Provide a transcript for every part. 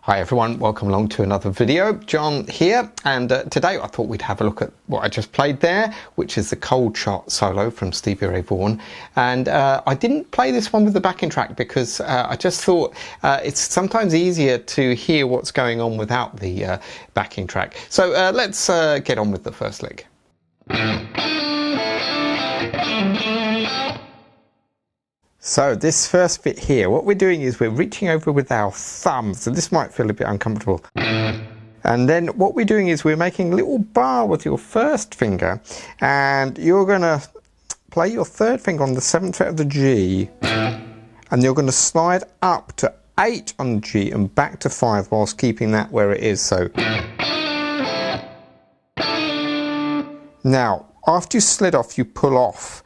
Hi everyone, welcome along to another video. John here, and today I thought we'd have a look at what I just played there, which is the Cold Shot solo from Stevie Ray Vaughan. And I didn't play this one with the backing track because I just thought it's sometimes easier to hear what's going on without the backing track. So let's get on with the first lick. So this first bit here, what we're doing is we're reaching over with our thumb, so this might feel a bit uncomfortable. And then what we're doing is we're making a little bar with your first finger, and you're going to play your third finger on the 7th fret of the G, and you're going to slide up to 8 on the G and back to 5 whilst keeping that where it is. So now, after you slid off, you pull off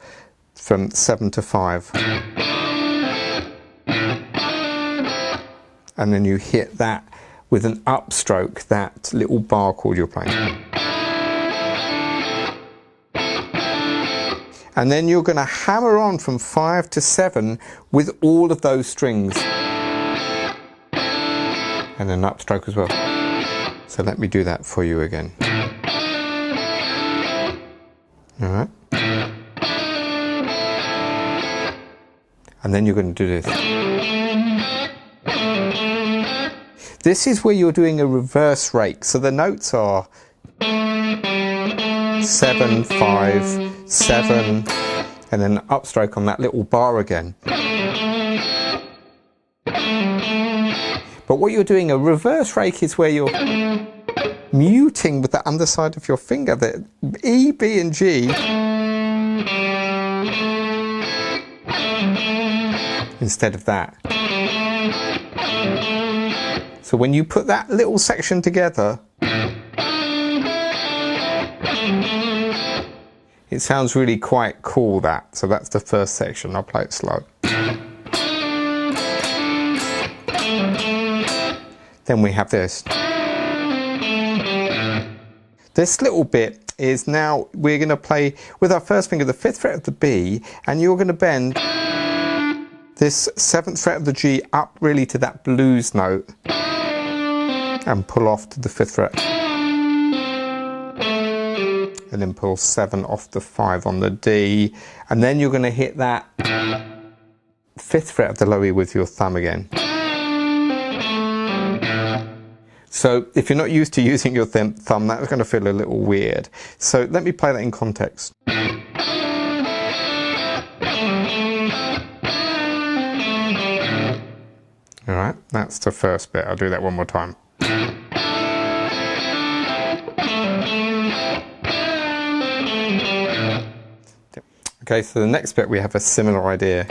from 7 to 5. And then you hit that with an upstroke, that little bar chord you're playing. And then you're going to hammer on from 5 to 7 with all of those strings. And an upstroke as well. So let me do that for you again. Alright. And then you're going to do this. This is where you're doing a reverse rake. So the notes are 7, 5, 7, and then an upstroke on that little bar again. But what you're doing, a reverse rake, is where you're muting with the underside of your finger, the E, B, and G. Instead of that. So when you put that little section together, it sounds really quite cool, that. So that's the first section. I'll play it slow. Then we have this. This little bit is now we're going to play with our first finger the 5th fret of the B, and you're going to bend this 7th fret of the G up really to that blues note and pull off to the 5th fret, and then pull 7 off the 5 on the D, and then you're going to hit that 5th fret of the low E with your thumb again. So if you're not used to using your thumb, that's going to feel a little weird. So let me play that in context. Alright, that's the first bit. I'll do that one more time. Okay, so the next bit we have a similar idea.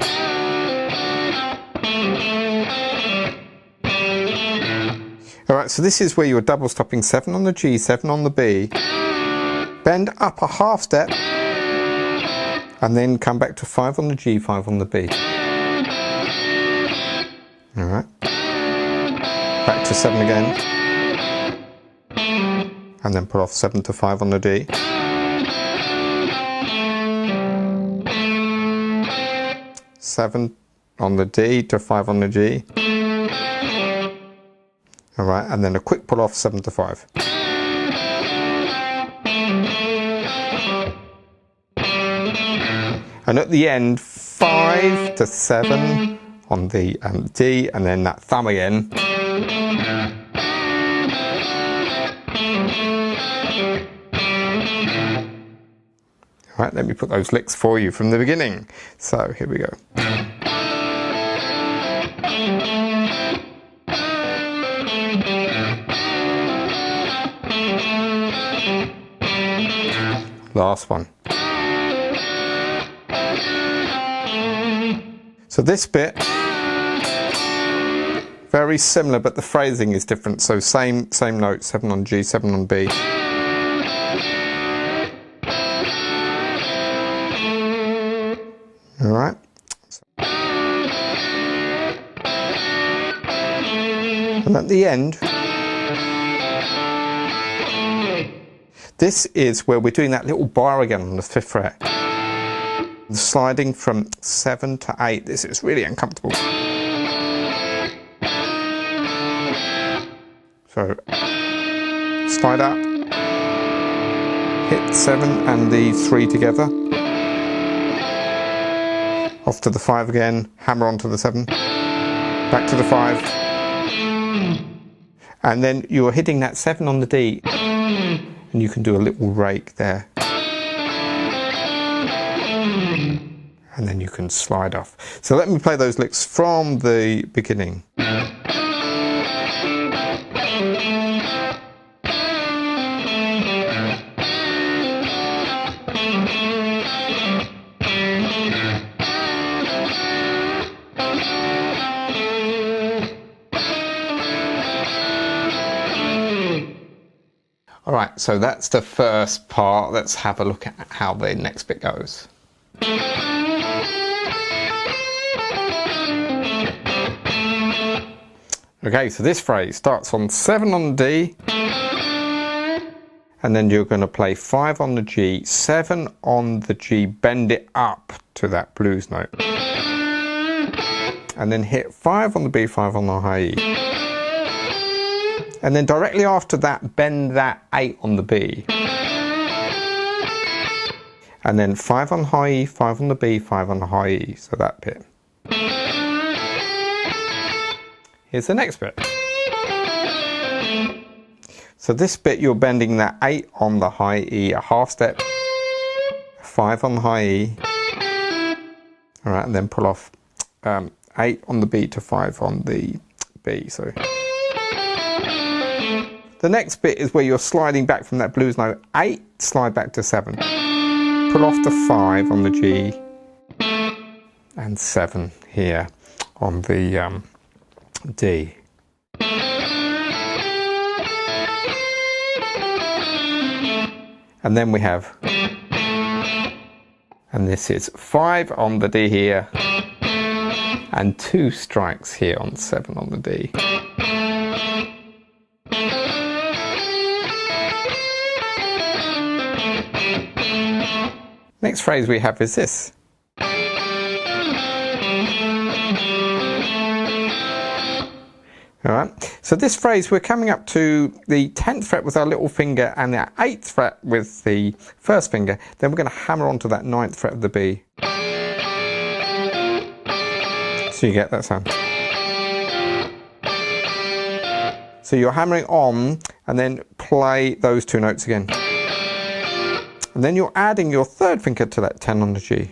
Alright, so this is where you're double stopping 7 on the G, 7 on the B, bend up a half step, and then come back to 5 on the G, 5 on the B. Alright, back to 7 again, and then pull off 7 to 5 on the D. Seven on the D to 5 on the G. Alright, and then a quick pull off 7 to 5. And at the end, 5 to 7 on the D, and then that thumb again. Alright, let me put those licks for you from the beginning. So here we go. Last one. So this bit, very similar, but the phrasing is different. So same note, 7 on G, 7 on B. Alright. And at the end, this is where we're doing that little bar again on the 5th fret. Sliding from 7 to 8. This is really uncomfortable. So slide up, hit 7 and the 3 together, off to the 5 again, hammer onto the 7, back to the 5, and then you're hitting that 7 on the D, and you can do a little rake there. And then you can slide off. So let me play those licks from the beginning. All right, so that's the first part. Let's have a look at how the next bit goes. Okay, so this phrase starts on 7 on the D, and then you're going to play 5 on the G, 7 on the G, bend it up to that blues note, and then hit 5 on the B, 5 on the high E. And then directly after that, bend that 8 on the B. And then 5 on high E, 5 on the B, 5 on the high E, so that bit. Here's the next bit. So this bit you're bending that 8 on the high E, a half step, 5 on the high E, alright, and then pull off 8 on the B to 5 on the B. So the next bit is where you're sliding back from that blues note 8, slide back to 7, pull off the 5 on the G, and 7 here on the D. And then we have, and this is 5 on the D here, and 2 strikes here on 7 on the D. Next phrase we have is this. Alright, so this phrase we're coming up to the 10th fret with our little finger and the 8th fret with the first finger, then we're going to hammer onto that 9th fret of the B. So you get that sound. So you're hammering on and then play those 2 notes again. And then you're adding your 3rd finger to that 10 on the G.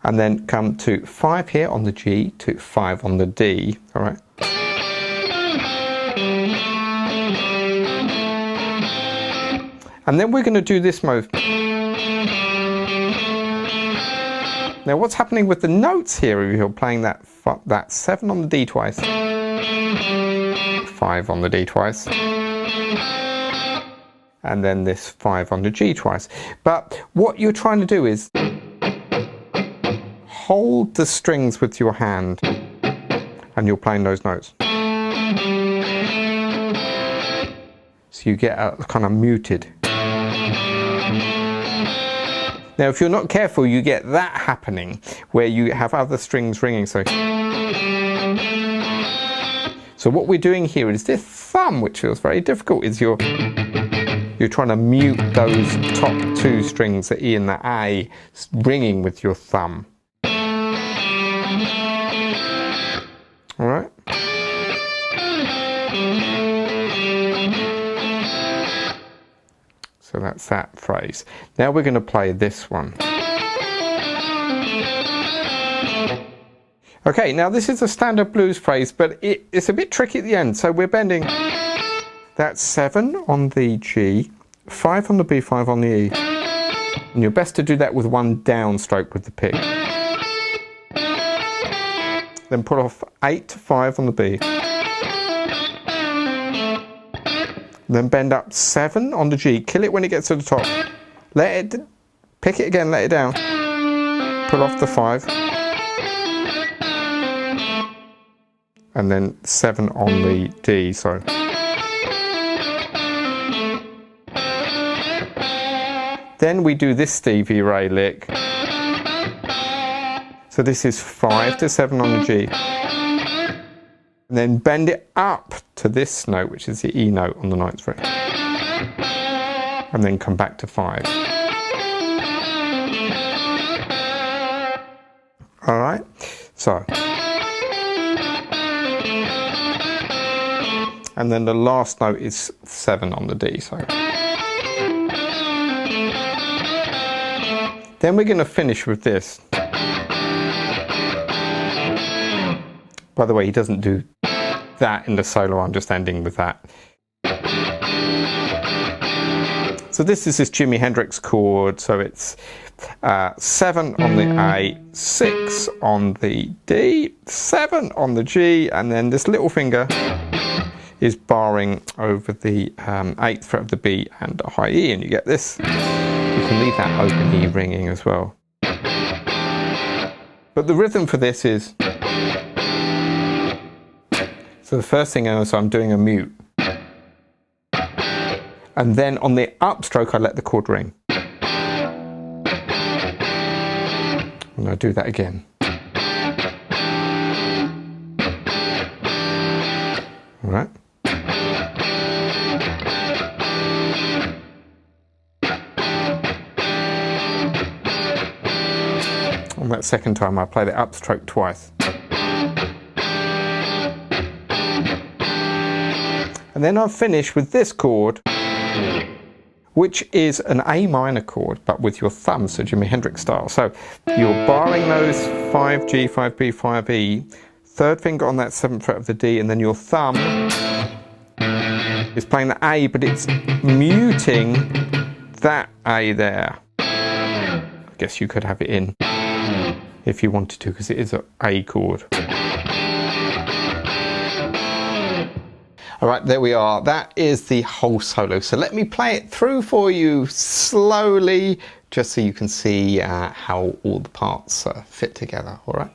And then come to 5 here on the G to 5 on the D, all right? And then we're going to do this move. Now what's happening with the notes here, if you're playing that 7 on the D twice, 5 on the D twice, and then this 5 on the G twice. But what you're trying to do is hold the strings with your hand and you're playing those notes. So you get a kind of muted. Now if you're not careful, you get that happening where you have other strings ringing. So what we're doing here is this thumb, which feels very difficult, is you're trying to mute those top 2 strings, the E and the A, ringing with your thumb. All right. So that's that phrase. Now we're going to play this one. Okay, now this is a standard blues phrase, but it's a bit tricky at the end. So we're bending that 7 on the G, 5 on the B, 5 on the E. And you're best to do that with 1 downstroke with the pick. Then put off 8 to 5 on the B. Then bend up 7 on the G, kill it when it gets to the top. Pick it again, let it down. Pull off the 5. And then 7 on the D, so. Then we do this Stevie Ray lick. So this is 5 to 7 on the G. And then bend it up to this note, which is the E note on the 9th fret. And then come back to 5. All right, so. And then the last note is 7 on the D, so. Then we're going to finish with this. By the way, he doesn't do that in the solo, I'm just ending with that. So this is this Jimi Hendrix chord, so it's 7 on the A, 6 on the D, 7 on the G, and then this little finger is barring over the 8th fret of the B and a high E, and you get this. You can leave that open E ringing as well. But the rhythm for this is, so the first thing is I'm doing a mute. And then on the upstroke I let the chord ring. And I do that again. All right. On that second time I play the upstroke twice. And then I've finished with this chord, which is an A minor chord, but with your thumb, so Jimi Hendrix style. So you're barring those 5G, 5B, 5E, third finger on that 7th fret of the D, and then your thumb is playing the A, but it's muting that A there. I guess you could have it in if you wanted to, because it is an A chord. All right, there we are. That is the whole solo. So let me play it through for you slowly, just so you can see how all the parts fit together. All right.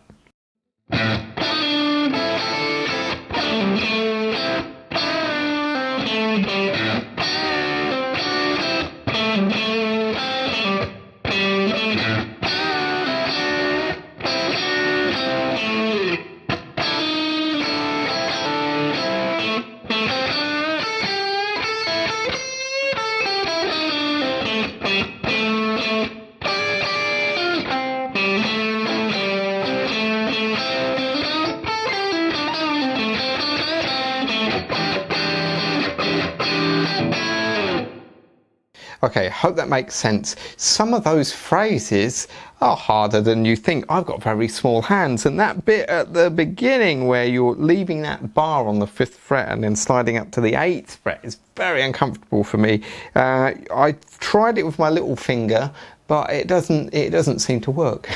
Okay, hope that makes sense. Some of those phrases are harder than you think. I've got very small hands, and that bit at the beginning where you're leaving that bar on the 5th fret and then sliding up to the 8th fret is very uncomfortable for me. I tried it with my little finger, but it doesn't seem to work.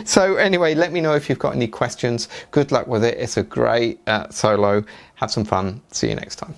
So anyway, let me know if you've got any questions. Good luck with it. It's a great solo. Have some fun. See you next time.